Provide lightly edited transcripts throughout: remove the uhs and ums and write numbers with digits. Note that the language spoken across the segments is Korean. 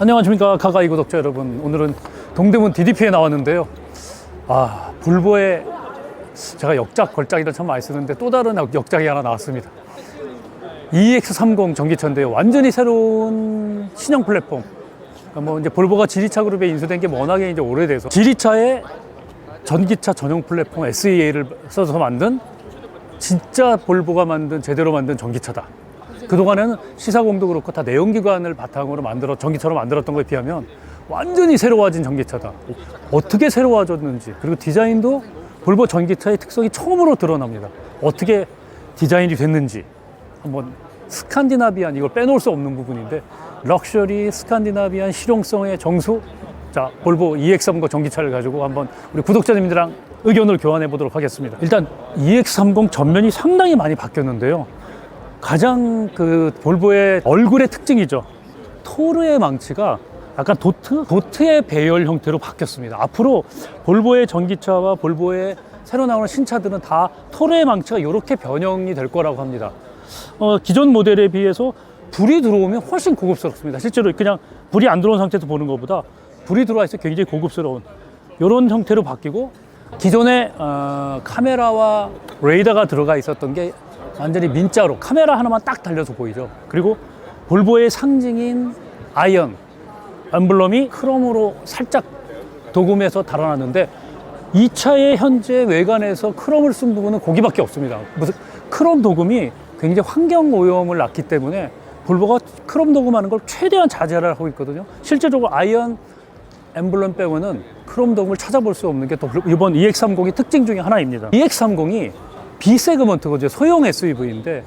안녕하십니까 가가이 구독자 여러분. 오늘은 동대문 DDP에 나왔는데요. 볼보에 제가 역작 걸작이라 참 많이 쓰는데 또 다른 역작이 하나 나왔습니다. EX30 전기차인데요. 완전히 새로운 신형 플랫폼. 이제 볼보가 지리차 그룹에 인수된 게 워낙에 이제 오래돼서 지리차에 전기차 전용 플랫폼 SEA를 써서 만든 진짜 볼보가 만든 제대로 만든 전기차다. 그동안에는 시사공도 그렇고 다 내연기관을 바탕으로 전기차로 만들었던 것에 비하면 완전히 새로워진 전기차다. 어떻게 새로워졌는지, 그리고 디자인도 볼보 전기차의 특성이 처음으로 드러납니다. 어떻게 디자인이 됐는지 한번 스칸디나비안, 이걸 빼놓을 수 없는 부분인데, 럭셔리 스칸디나비안 실용성의 정수, 자 볼보 EX30 전기차를 가지고 한번 우리 구독자님들랑 의견을 교환해 보도록 하겠습니다. 일단 EX30 전면이 상당히 많이 바뀌었는데요. 가장 볼보의 얼굴의 특징이죠. 토르의 망치가 약간 도트의 배열 형태로 바뀌었습니다. 앞으로 볼보의 전기차와 볼보의 새로 나오는 신차들은 다 토르의 망치가 이렇게 변형이 될 거라고 합니다. 기존 모델에 비해서 불이 들어오면 훨씬 고급스럽습니다. 실제로 그냥 불이 안 들어온 상태에서 보는 것보다 불이 들어와 있어 굉장히 고급스러운 이런 형태로 바뀌고, 기존에 카메라와 레이더가 들어가 있었던 게 완전히 민자로 카메라 하나만 딱 달려서 보이죠. 그리고 볼보의 상징인 아이언 엠블럼이 크롬으로 살짝 도금해서 달아놨는데, 이 차의 현재 외관에서 크롬을 쓴 부분은 거기밖에 없습니다. 무슨 크롬 도금이 굉장히 환경 오염을 낳기 때문에 볼보가 크롬 도금하는 걸 최대한 자제를 하고 있거든요. 실제적으로 아이언 엠블럼 빼고는 크롬 도금을 찾아볼 수 없는 게 또 이번 EX30의 특징 중에 하나입니다. EX30이 B 세그먼트거든요. 소형 SUV인데,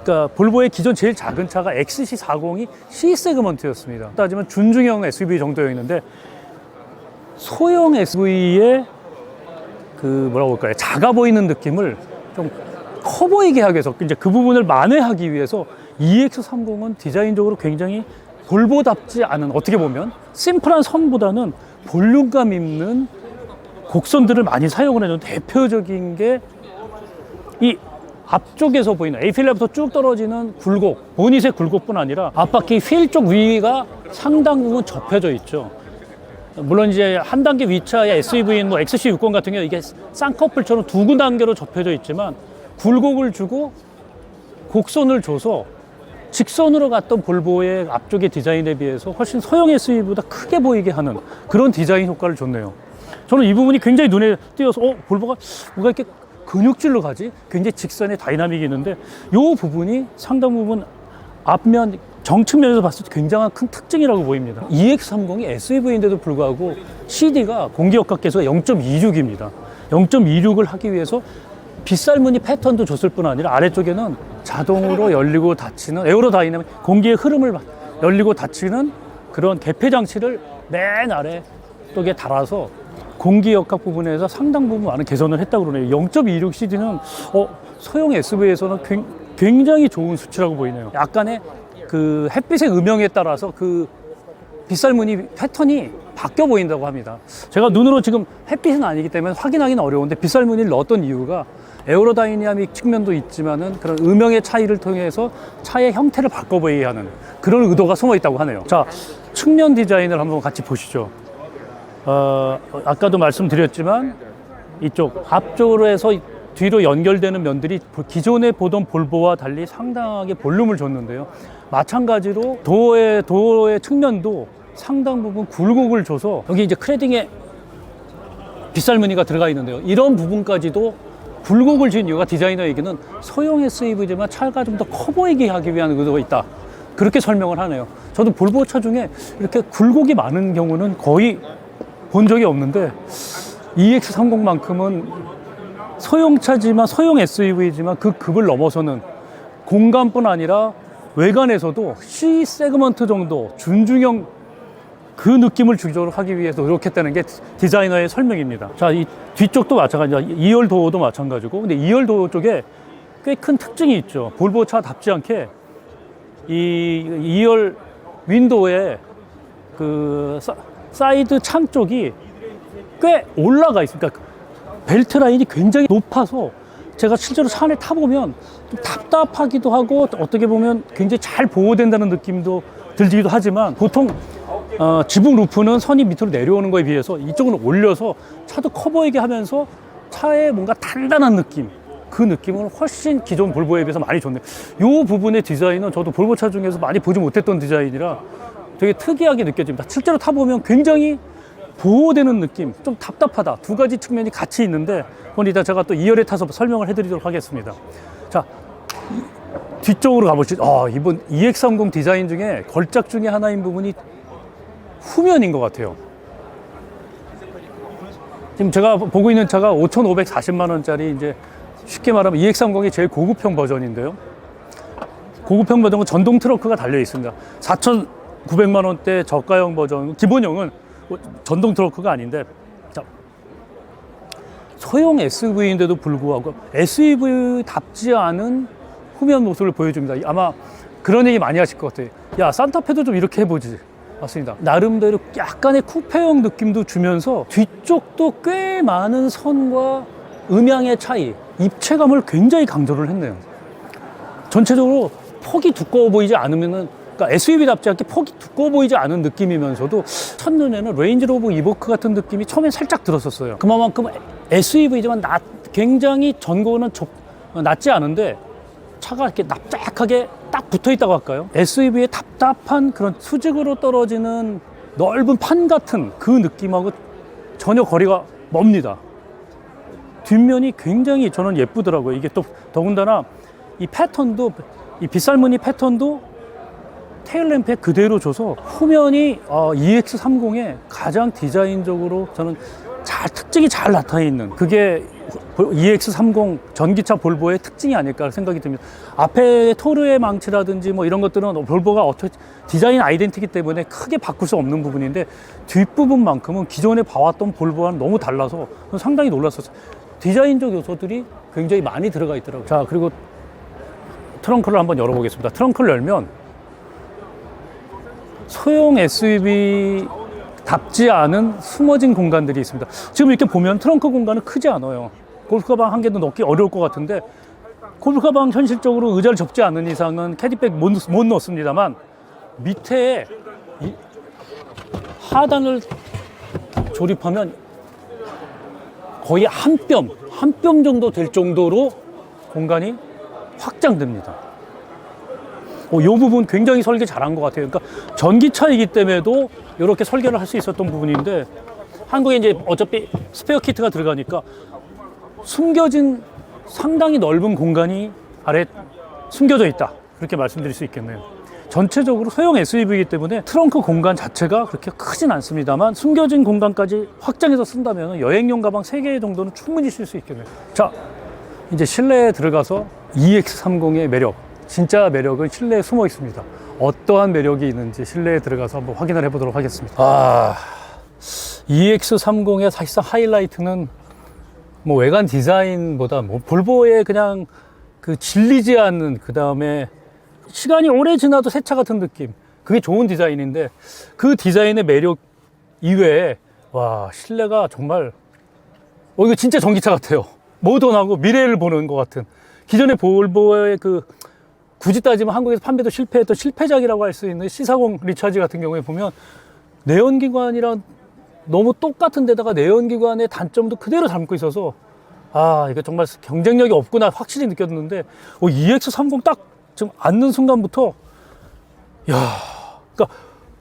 그러니까 볼보의 기존 제일 작은 차가 XC40이 C 세그먼트였습니다. 따지면 준중형 SUV 정도였는데, 소형 SUV의 뭐라고 할까요? 작아 보이는 느낌을 좀 커 보이게 하기 위해서, 이제 그 부분을 만회하기 위해서 EX30은 디자인적으로 굉장히 볼보답지 않은, 어떻게 보면 심플한 선보다는 볼륨감 있는 곡선들을 많이 사용을 해서 대표적인 게 이 앞쪽에서 보이는 A필러부터 쭉 떨어지는 굴곡, 보닛의 굴곡뿐 아니라 앞바퀴 휠 쪽 위가 상당 부분 접혀져 있죠. 물론 이제 한 단계 위차의 SUV인 XC60 같은 경우 이게 쌍꺼풀처럼 두 단계로 접혀져 있지만, 굴곡을 주고 곡선을 줘서 직선으로 갔던 볼보의 앞쪽의 디자인에 비해서 훨씬 소형 SUV보다 크게 보이게 하는 그런 디자인 효과를 줬네요. 저는 이 부분이 굉장히 눈에 띄어서 볼보가 뭔가 이렇게 근육질로 가지? 굉장히 직선의 다이나믹이 있는데, 이 부분이 상당 부분 앞면 정측면에서 봤을 때 굉장한 큰 특징이라고 보입니다. EX30이 SUV인데도 불구하고 CD가 공기역학계수가 0.26입니다. 0.26을 하기 위해서 빗살무늬 패턴도 줬을 뿐 아니라 아래쪽에는 자동으로 열리고 닫히는 에어로다이나믹, 공기의 흐름을 열리고 닫히는 그런 개폐 장치를 맨 아래 쪽에 달아서 공기역학 부분에서 상당 부분 많은 개선을 했다고 그러네요. 0.26 CD는 소형 SUV에서는 굉장히 좋은 수치라고 보이네요. 약간의 햇빛의 음영에 따라서 빗살무늬 패턴이 바뀌어 보인다고 합니다. 제가 눈으로 지금 햇빛은 아니기 때문에 확인하기는 어려운데, 빗살무늬를 넣었던 이유가 에어로다이나믹 측면도 있지만은 그런 음영의 차이를 통해서 차의 형태를 바꿔 보이게 하는 그런 의도가 숨어 있다고 하네요. 자, 측면 디자인을 한번 같이 보시죠. 아까도 말씀드렸지만 이쪽 앞쪽으로 해서 뒤로 연결되는 면들이 기존에 보던 볼보와 달리 상당하게 볼륨을 줬는데요. 마찬가지로 도어의 측면도 상당 부분 굴곡을 줘서, 여기 이제 크레딩에 빗살무늬가 들어가 있는데요. 이런 부분까지도 굴곡을 준 이유가 디자이너에게는 소형 SUV지만 차가 좀 더 커 보이게 하기 위한 의도가 있다, 그렇게 설명을 하네요. 저도 볼보 차 중에 이렇게 굴곡이 많은 경우는 거의 본 적이 없는데, EX30만큼은 소형차지만 소형 SUV지만 그 급을 넘어서는 공간뿐 아니라 외관에서도 C 세그먼트 정도 준중형 그 느낌을 주도록 하기 위해서 노력했다는 게 디자이너의 설명입니다. 자, 이 뒤쪽도 마찬가지죠. 2열 도어도 마찬가지고, 근데 2열 도어 쪽에 꽤 큰 특징이 있죠. 볼보 차답지 않게 이 2열 윈도우에 사이드 창 쪽이 꽤 올라가 있습니다. 벨트 라인이 굉장히 높아서 제가 실제로 차 안에 타보면 좀 답답하기도 하고, 어떻게 보면 굉장히 잘 보호된다는 느낌도 들기도 하지만, 보통 지붕 루프는 선이 밑으로 내려오는 거에 비해서 이쪽은 올려서 차도 커 보이게 하면서 차에 뭔가 단단한 느낌, 그 느낌은 훨씬 기존 볼보에 비해서 많이 좋네요. 이 부분의 디자인은 저도 볼보 차 중에서 많이 보지 못했던 디자인이라 되게 특이하게 느껴집니다. 실제로 타보면 굉장히 보호되는 느낌, 좀 답답하다, 두 가지 측면이 같이 있는데 그건 이따 제가 또 2열에 타서 설명을 해드리도록 하겠습니다. 자, 뒤쪽으로 가보시죠. 이번 EX30 디자인 중에 걸작 중에 하나인 부분이 후면인 것 같아요. 지금 제가 보고 있는 차가 5,540만 원짜리, 이제 쉽게 말하면 EX30이 제일 고급형 버전인데요. 고급형 버전은 전동 트렁크가 달려 있습니다. 4,900만 원대 저가형 버전, 기본형은 전동 트렁크가 아닌데, 자, 소형 SUV인데도 불구하고 SUV답지 않은 후면 모습을 보여줍니다. 아마 그런 얘기 많이 하실 것 같아요. 야, 산타페도 좀 이렇게 해보지. 맞습니다. 나름대로 약간의 쿠페형 느낌도 주면서 뒤쪽도 꽤 많은 선과 음향의 차이, 입체감을 굉장히 강조를 했네요. 전체적으로 폭이 두꺼워 보이지 않으면은, 그러니까 SUV답지 않게 폭이 두꺼워 보이지 않은 느낌이면서도 첫눈에는 레인지로버 이보크 같은 느낌이 처음엔 살짝 들었었어요. 그만큼 SUV지만 굉장히 전고는 낮지 않은데 차가 이렇게 납작하게 딱 붙어 있다고 할까요? SUV의 답답한 그런 수직으로 떨어지는 넓은 판 같은 그 느낌하고 전혀 거리가 멉니다. 뒷면이 굉장히 저는 예쁘더라고요. 이게 또 더군다나 이 패턴도, 이 빗살무늬 패턴도 테일램프에 그대로 줘서 후면이 EX30의 가장 디자인적으로 저는 특징이 잘 나타나 있는, 그게 EX30 전기차 볼보의 특징이 아닐까 생각이 듭니다. 앞에 토르의 망치라든지 뭐 이런 것들은 볼보가 디자인 아이덴티티 때문에 크게 바꿀 수 없는 부분인데, 뒷부분만큼은 기존에 봐왔던 볼보와는 너무 달라서 상당히 놀랐었어요. 디자인적 요소들이 굉장히 많이 들어가 있더라고요. 자, 그리고 트렁크를 한번 열어보겠습니다. 트렁크를 열면 소형 SUV 답지 않은 숨어진 공간들이 있습니다. 지금 이렇게 보면 트렁크 공간은 크지 않아요. 골프 가방 한 개도 넣기 어려울 것 같은데, 골프 가방 현실적으로 의자를 접지 않는 이상은 캐디백 못 넣습니다만, 밑에 하단을 조립하면 거의 한 뼘 정도 될 정도로 공간이 확장됩니다. 이 부분 굉장히 설계 잘한 것 같아요. 그러니까 전기차이기 때문에도 이렇게 설계를 할 수 있었던 부분인데, 한국에 이제 어차피 스페어 키트가 들어가니까 숨겨진 상당히 넓은 공간이 아래 숨겨져 있다, 그렇게 말씀드릴 수 있겠네요. 전체적으로 소형 SUV이기 때문에 트렁크 공간 자체가 그렇게 크진 않습니다만, 숨겨진 공간까지 확장해서 쓴다면 여행용 가방 3개 정도는 충분히 쓸 수 있겠네요. 자, 이제 실내에 들어가서 EX30의 매력, 진짜 매력은 실내에 숨어 있습니다. 어떠한 매력이 있는지 실내에 들어가서 한번 확인을 해보도록 하겠습니다. EX30의 사실상 하이라이트는 뭐 외관 디자인보다 뭐 볼보의 그냥 그 질리지 않는, 그 다음에 시간이 오래 지나도 새 차 같은 느낌, 그게 좋은 디자인인데, 그 디자인의 매력 이외에 실내가 정말 이거 진짜 전기차 같아요. 모던하고 미래를 보는 것 같은, 기존의 볼보의 굳이 따지면 한국에서 판매도 실패했던 실패작이라고 할 수 있는 C40 리차지 같은 경우에 보면 내연기관이랑 너무 똑같은 데다가 내연기관의 단점도 그대로 담고 있어서 이거 정말 경쟁력이 없구나 확실히 느꼈는데, EX30 딱 지금 앉는 순간부터 그러니까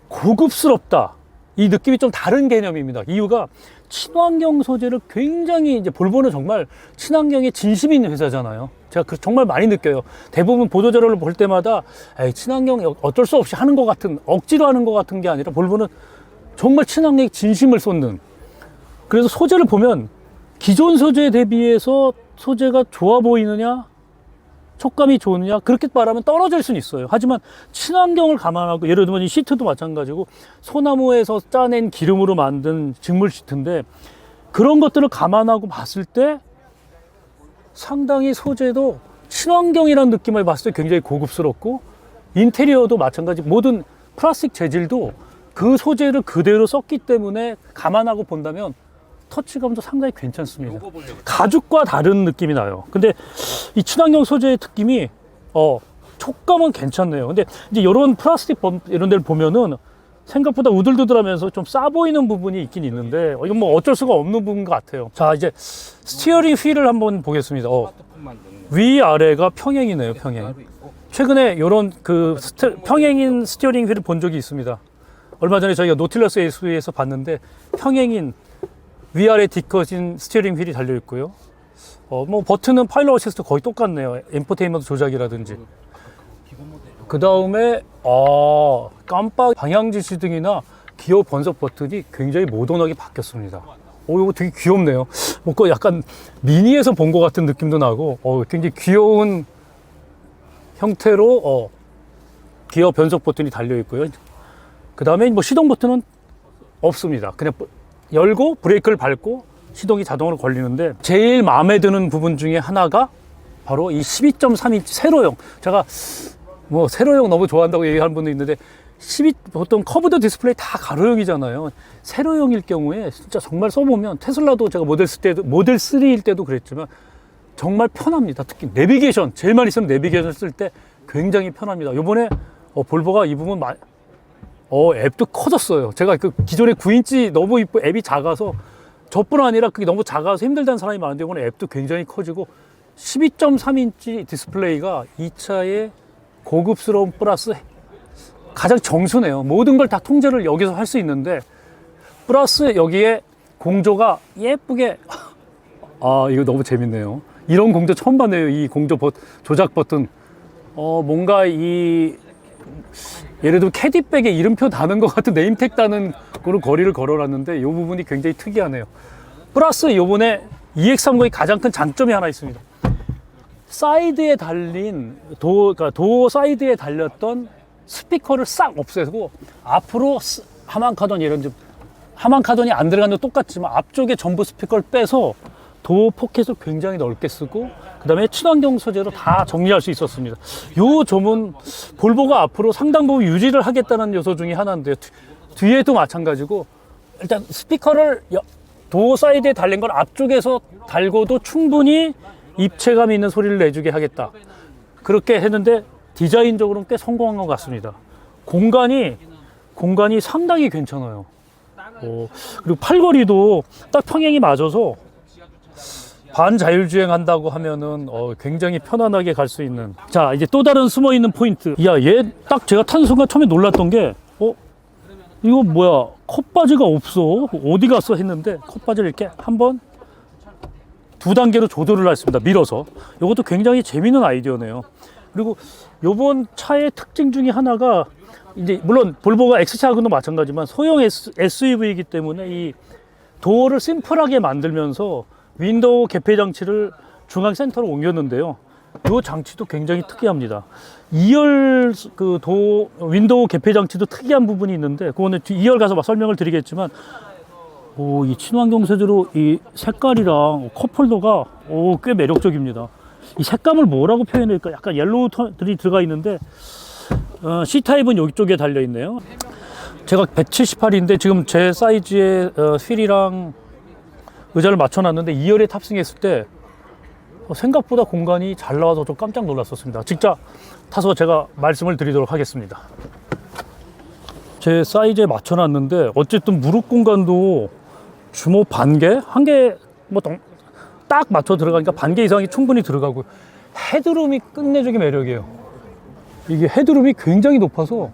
고급스럽다, 이 느낌이 좀 다른 개념입니다. 이유가 친환경 소재를 굉장히, 이제 볼보는 정말 친환경에 진심이 있는 회사잖아요. 제가 정말 많이 느껴요. 대부분 보도자료를 볼 때마다 친환경 어쩔 수 없이 하는 것 같은, 억지로 하는 것 같은 게 아니라 볼보는 정말 친환경에 진심을 쏟는, 그래서 소재를 보면 기존 소재에 대비해서 소재가 좋아 보이느냐, 촉감이 좋느냐, 그렇게 말하면 떨어질 수는 있어요. 하지만 친환경을 감안하고, 예를 들면 이 시트도 마찬가지고 소나무에서 짜낸 기름으로 만든 직물 시트인데, 그런 것들을 감안하고 봤을 때 상당히 소재도 친환경이라는 느낌을 봤을 때 굉장히 고급스럽고, 인테리어도 마찬가지, 모든 플라스틱 재질도 그 소재를 그대로 썼기 때문에 감안하고 본다면 터치감도 상당히 괜찮습니다. 가죽과 다른 느낌이 나요. 근데 이 친환경 소재의 느낌이 촉감은 괜찮네요. 근데 이제 이런 플라스틱 이런 데를 보면은 생각보다 우들두들하면서 좀 싸 보이는 부분이 있긴 있는데 이건 뭐 어쩔 수가 없는 부분 같아요. 자, 이제 스티어링 휠을 한번 보겠습니다. 위아래가 평행이네요, 평행. 최근에 이런 그 평행인 스티어링 휠을 본 적이 있습니다. 얼마 전에 저희가 노틸러스 SUV에서 봤는데 평행인 위아래 D컷인 스티어링 휠이 달려 있고요. 뭐 버튼은 파일럿 어시스트 거의 똑같네요. 인포테인먼트 조작이라든지. 그 다음에 깜빡 방향 지시 등이나 기어 번석 버튼이 굉장히 모던하게 바뀌었습니다. 이거 되게 귀엽네요. 뭔가 약간 미니에서 본 것 같은 느낌도 나고 굉장히 귀여운 형태로 기어 변속 버튼이 달려 있고요. 그 다음에 뭐 시동 버튼은 없습니다. 그냥 열고 브레이크를 밟고 시동이 자동으로 걸리는데 제일 마음에 드는 부분 중에 하나가 바로 이 12.3인치 세로형. 제가 뭐 세로형 너무 좋아한다고 얘기하는 분도 있는데 보통 커브드 디스플레이 다 가로형이잖아요. 세로형일 경우에 진짜 정말 써보면 테슬라도 제가 모델 3일 때도 그랬지만 정말 편합니다. 특히 내비게이션 제일 많이 쓰는 내비게이션 쓸 때 굉장히 편합니다. 요번에 볼보가 이 부분 앱도 커졌어요. 제가 그 기존에 9인치 너무 이쁘 앱이 작아서 저뿐 아니라 그게 너무 작아서 힘들다는 사람이 많은데 이번에 앱도 굉장히 커지고 12.3인치 디스플레이가 이 차의 고급스러운 플러스 가장 정수네요. 모든 걸 다 통제를 여기서 할 수 있는데 플러스 여기에 공조가 예쁘게 이거 너무 재밌네요. 이런 공조 처음 봤네요. 이 공조 조작 버튼 뭔가 예를 들어 캐디백에 이름표 다는 것 같은 네임택 다는 그런 거리를 걸어놨는데 이 부분이 굉장히 특이하네요. 플러스 요번에 EX30의 가장 큰 장점이 하나 있습니다. 사이드에 달린 그러니까 도어 사이드에 달렸던 스피커를 싹 없애고 앞으로 하만카돈 하만카돈이 안 들어가는 도 똑같지만 앞쪽에 전부 스피커를 빼서 도어 포켓을 굉장히 넓게 쓰고 그 다음에 친환경 소재로 다 정리할 수 있었습니다. 요 점은 볼보가 앞으로 상당 부분 유지를 하겠다는 요소 중에 하나인데요. 뒤에도 마찬가지고 일단 스피커를 도어 사이드에 달린 걸 앞쪽에서 달고도 충분히 입체감 있는 소리를 내주게 하겠다. 그렇게 했는데 디자인적으로는 꽤 성공한 것 같습니다. 공간이 상당히 괜찮아요. 그리고 팔걸이도 딱 평행이 맞아서 반자율주행 한다고 하면은 굉장히 편안하게 갈 수 있는. 자, 이제 또 다른 숨어있는 포인트. 얘 딱 제가 탄 순간 처음에 놀랐던 게 이거 뭐야, 컵바지가 없어, 어디 갔어 했는데 컵바지를 이렇게 한번 2단계로 조절을 했습니다. 밀어서. 이것도 굉장히 재미있는 아이디어네요. 그리고 요번 차의 특징 중에 하나가 이제 물론 볼보가 X차하고도 마찬가지지만 소형 SUV이기 때문에 이 도어를 심플하게 만들면서 윈도우 개폐 장치를 중앙 센터로 옮겼는데요. 이 장치도 굉장히 특이합니다. 2열 윈도우 개폐 장치도 특이한 부분이 있는데 그거는 2열 가서 설명을 드리겠지만 이 친환경 소재로 이 색깔이랑 컵홀더가 꽤 매력적입니다. 이 색감을 뭐라고 표현할까? 약간 옐로우들이 들어가 있는데 C타입은 이쪽에 달려 있네요. 제가 178인데 지금 제 사이즈의 휠이랑 의자를 맞춰놨는데 2열에 탑승했을 때 생각보다 공간이 잘 나와서 좀 깜짝 놀랐었습니다. 직접 타서 제가 말씀을 드리도록 하겠습니다. 제 사이즈에 맞춰놨는데 어쨌든 무릎 공간도 주먹 반개? 한 개 뭐 딱 맞춰 들어가니까 반개 이상이 충분히 들어가고 헤드룸이 끝내주기 매력이에요. 이게 헤드룸이 굉장히 높아서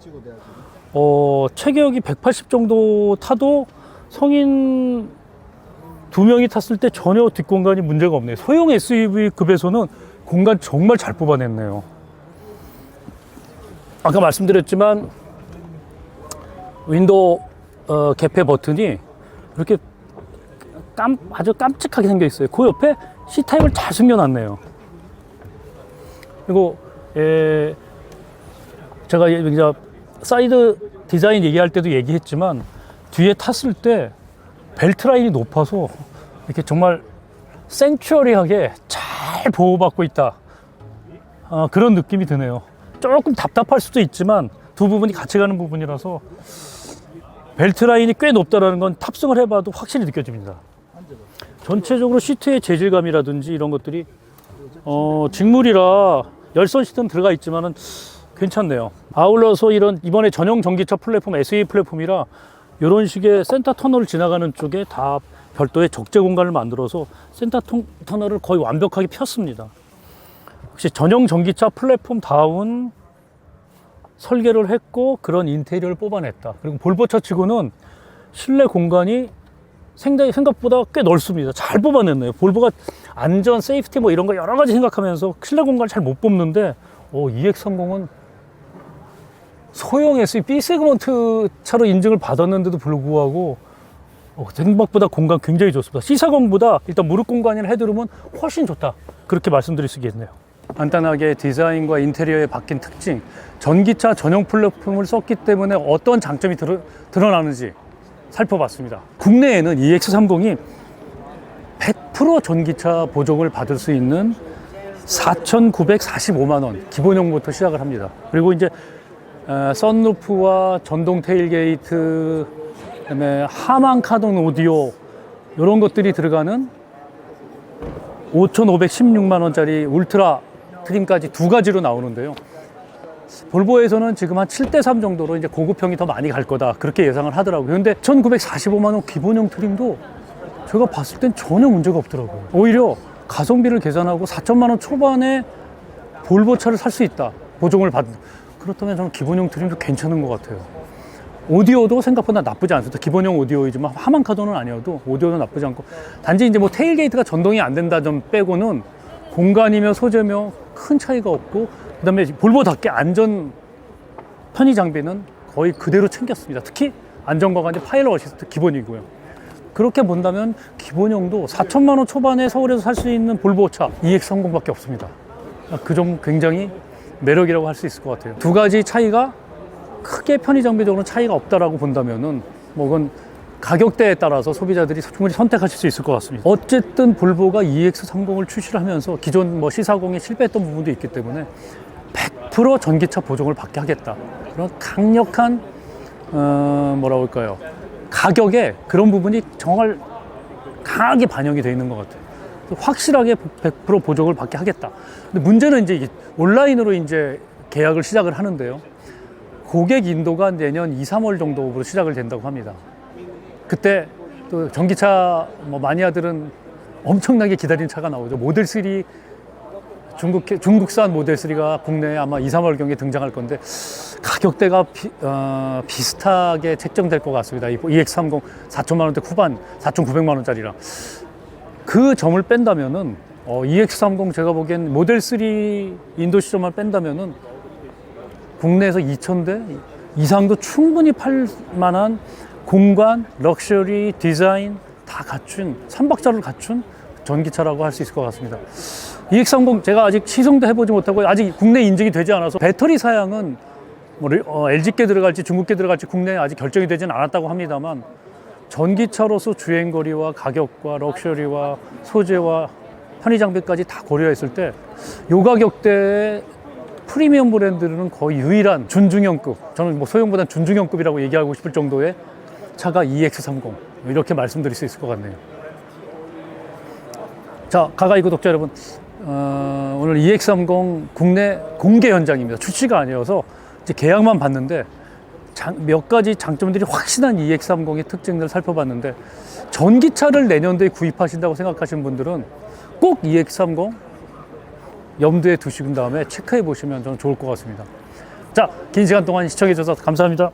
체격이 180 정도 타도 성인 2명이 탔을 때 전혀 뒷공간이 문제가 없네요. 소형 SUV급에서는 공간 정말 잘 뽑아냈네요. 아까 말씀드렸지만 윈도우 개폐 버튼이 이렇게 아주 깜찍하게 생겨 있어요. 그 옆에 C타입을 잘 숨겨놨네요. 그리고 제가 이제 사이드 디자인 얘기할 때도 얘기했지만 뒤에 탔을 때 벨트 라인이 높아서 이렇게 정말 생츄어리하게 잘 보호받고 있다. 그런 느낌이 드네요. 조금 답답할 수도 있지만 두 부분이 같이 가는 부분이라서 벨트 라인이 꽤 높다는 건 탑승을 해봐도 확실히 느껴집니다. 전체적으로 시트의 재질감이라든지 이런 것들이 직물이라 열선 시트는 들어가 있지만은 괜찮네요. 아울러서 이런 이번에 전용 전기차 플랫폼 SE 플랫폼이라 이런 식의 센터 터널을 지나가는 쪽에 다 별도의 적재 공간을 만들어서 센터 터널을 거의 완벽하게 폈습니다. 혹시 전용 전기차 플랫폼다운 설계를 했고 그런 인테리어를 뽑아냈다. 그리고 볼보차 치고는 실내 공간이 생각보다 꽤 넓습니다. 잘 뽑아냈네요. 볼보가 안전, 세이프티 뭐 이런 거 여러 가지 생각하면서 실내 공간을 잘 못 뽑는데 EX30은 소형 SUV B 세그먼트 차로 인증을 받았는데도 불구하고 생각보다 공간 굉장히 좋습니다. C40보다 일단 무릎 공간이나 헤드룸은 훨씬 좋다. 그렇게 말씀드릴 수 있겠네요. 간단하게 디자인과 인테리어에 바뀐 특징, 전기차 전용 플랫폼을 썼기 때문에 어떤 장점이 드러나는지 살펴봤습니다. 국내에는 EX30이 100% 전기차 보정을 받을 수 있는 4,945만 원 기본형부터 시작을 합니다. 그리고 이제 선루프와 전동 테일게이트, 그다음에 하만 카본 오디오 이런 것들이 들어가는 5,516만 원짜리 울트라 트림까지 두 가지로 나오는데요. 볼보에서는 지금 한 7대3 정도로 이제 고급형이 더 많이 갈 거다 그렇게 예상을 하더라고요. 근데 1,945만 원 기본형 트림도 제가 봤을 땐 전혀 문제가 없더라고요. 오히려 가성비를 계산하고 4천만 원 초반에 볼보차를 살 수 있다. 보정을 받는. 그렇다면 저는 기본형 트림도 괜찮은 것 같아요. 오디오도 생각보다 나쁘지 않습니다. 기본형 오디오이지만 하만 카본은 아니어도 오디오도 나쁘지 않고, 단지 이제 뭐 테일게이트가 전동이 안 된다 점 빼고는 공간이며 소재며 큰 차이가 없고, 그다음에 볼보답게 안전 편의 장비는 거의 그대로 챙겼습니다. 특히 안전과가 이제 파일럿 어시스트 기본이고요. 그렇게 본다면 기본형도 4천만 원 초반에 서울에서 살 수 있는 볼보차 EX30밖에 없습니다. 그 점 굉장히 매력이라고 할 수 있을 것 같아요. 두 가지 차이가 크게 편의 장비적으로 차이가 없다라고 본다면은 뭐 그건 가격대에 따라서 소비자들이 충분히 선택하실 수 있을 것 같습니다. 어쨌든 볼보가 EX30을 출시를 하면서 기존 뭐 C40이 실패했던 부분도 있기 때문에 100% 전기차 보정을 받게 하겠다. 그런 강력한 뭐라고 할까요? 가격에 그런 부분이 정말 강하게 반영이 되어 있는 것 같아요. 확실하게 100% 보정을 받게 하겠다. 근데 문제는 이제 이게 온라인으로 이제 계약을 시작을 하는데요. 고객 인도가 내년 2, 3월 정도로 시작을 된다고 합니다. 그때 또 전기차 뭐 마니아들은 엄청나게 기다린 차가 나오죠. 모델 3 중국산 모델 3가 국내에 아마 2, 3월경에 등장할 건데 가격대가 비슷하게 책정될 것 같습니다. 이 EX30 4천만 원대 후반, 4,900만 원짜리라. 그 점을 뺀다면은 EX30 제가 보기엔 모델 3 인도 시점만 뺀다면은 국내에서 2,000대 이상도 충분히 팔 만한 공간, 럭셔리, 디자인 다 갖춘, 3박자를 갖춘 전기차라고 할 수 있을 것 같습니다. EX30 제가 아직 시승도 해보지 못하고 아직 국내 인증이 되지 않아서 배터리 사양은 뭐 LG께 들어갈지 중국께 들어갈지 국내에 아직 결정이 되지는 않았다고 합니다만, 전기차로서 주행거리와 가격과 럭셔리와 소재와 편의 장비까지 다 고려했을 때 이 가격대의 프리미엄 브랜드는 거의 유일한 준중형급, 저는 뭐 소형보다는 준중형급이라고 얘기하고 싶을 정도의 차가 EX30, 이렇게 말씀드릴 수 있을 것 같네요. 자, 가가이 구독자 여러분, 오늘 EX30 국내 공개 현장입니다. 출시가 아니어서 이제 계약만 봤는데 몇 가지 장점들이 확실한 EX30의 특징들을 살펴봤는데, 전기차를 내년도에 구입하신다고 생각하시는 분들은 꼭 EX30 염두에 두신 다음에 체크해 보시면 저는 좋을 것 같습니다. 자, 긴 시간 동안 시청해 주셔서 감사합니다.